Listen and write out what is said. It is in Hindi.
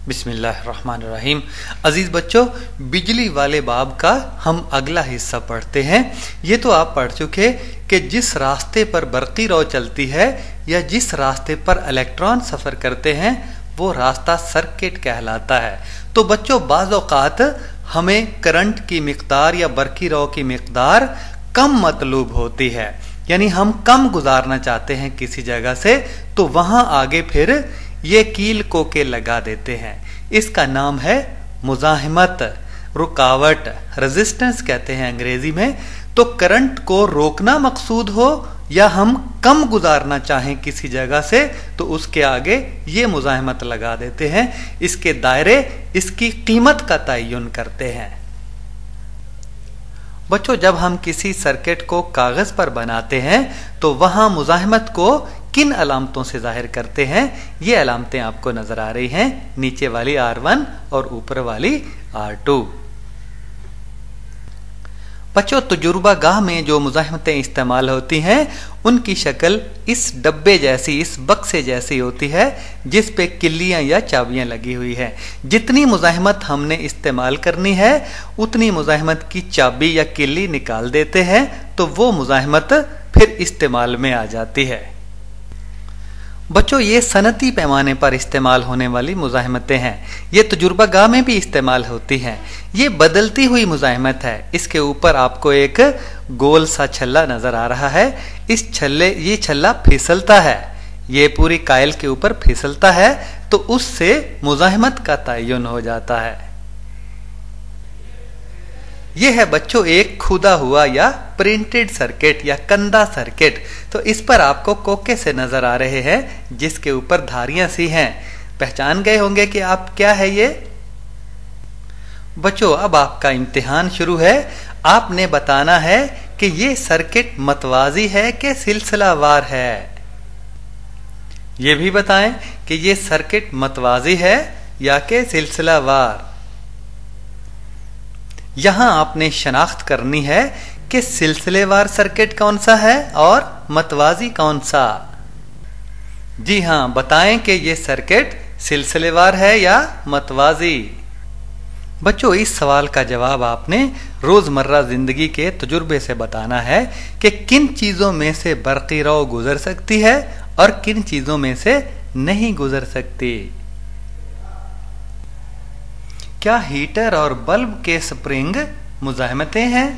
बिस्मिल्लाहिर्रहमानिर्रहीम। अजीज बच्चों, बिजली वाले बाब का हम अगला हिस्सा पढ़ते हैं। ये तो आप पढ़ चुके कि जिस रास्ते पर बरक़ी रौ चलती है या जिस रास्ते पर इलेक्ट्रॉन सफ़र करते हैं वो रास्ता सर्किट कहलाता है। तो बच्चों, बाज़ औक़ात हमें करंट की मिक़दार या बरक़ी रौ की मिक़दार कम मतलूब होती है, यानी हम कम गुजारना चाहते हैं किसी जगह से, तो वहाँ आगे फिर ये कील कोके लगा देते हैं। इसका नाम है मुज़ाहिमत, रुकावट, रेजिस्टेंस कहते हैं अंग्रेजी में। तो करंट को रोकना मकसूद हो या हम कम गुजारना चाहें किसी जगह से, तो उसके आगे ये मुज़ाहिमत लगा देते हैं। इसके दायरे इसकी कीमत का तयन करते हैं। बच्चों, जब हम किसी सर्किट को कागज पर बनाते हैं तो वहां मुज़ाहिमत को किन अलामतों से जाहिर करते हैं? ये अलामतें आपको नजर आ रही हैं, नीचे वाली R1 और ऊपर वाली R2। बच्चों, तजुर्बा गाह में जो मुज़ाहिमतें इस्तेमाल होती हैं उनकी शक्ल इस डब्बे जैसी, इस बक्से जैसी होती है जिस पे किल्लियां या चाबियां लगी हुई है। जितनी मुज़ाहिमत हमने इस्तेमाल करनी है उतनी मुज़ाहिमत की चाबी या किल्ली निकाल देते हैं, तो वो मुज़ाहिमत फिर इस्तेमाल में आ जाती है। बच्चों, ये सनती पैमाने पर इस्तेमाल होने वाली मुज़ाहिमतें हैं। ये तजुर्बा गाह में भी इस्तेमाल होती हैं। ये बदलती हुई मुज़ाहिमत है। इसके ऊपर आपको एक गोल सा छल्ला नजर आ रहा है। ये छल्ला फिसलता है, ये पूरी कायल के ऊपर फिसलता है, तो उससे मुज़ाहिमत का तयन हो जाता है। यह है बच्चों एक खुदा हुआ या प्रिंटेड सर्किट या कंधा सर्किट। तो इस पर आपको कोके से नजर आ रहे हैं जिसके ऊपर धारियां सी हैं। पहचान गए होंगे कि आप क्या है ये। बच्चों, अब आपका इम्तिहान शुरू है। आपने बताना है कि ये सर्किट मतवाजी है कि सिलसिलावार है। ये भी बताएं कि ये सर्किट मतवाजी है या कि सिलसिलावार। यहां आपने शनाख्त करनी है कि सिलसिलेवार सर्किट कौन सा है और मतवाजी कौन सा। जी हां, बताएं कि यह सर्किट सिलसिलेवार है या मतवाजी। बच्चों, इस सवाल का जवाब आपने रोजमर्रा जिंदगी के तजुर्बे से बताना है कि किन चीजों में से बरक़ी रौ गुजर सकती है और किन चीजों में से नहीं गुजर सकती। क्या हीटर और बल्ब के स्प्रिंग मुज़ाहिमतें हैं?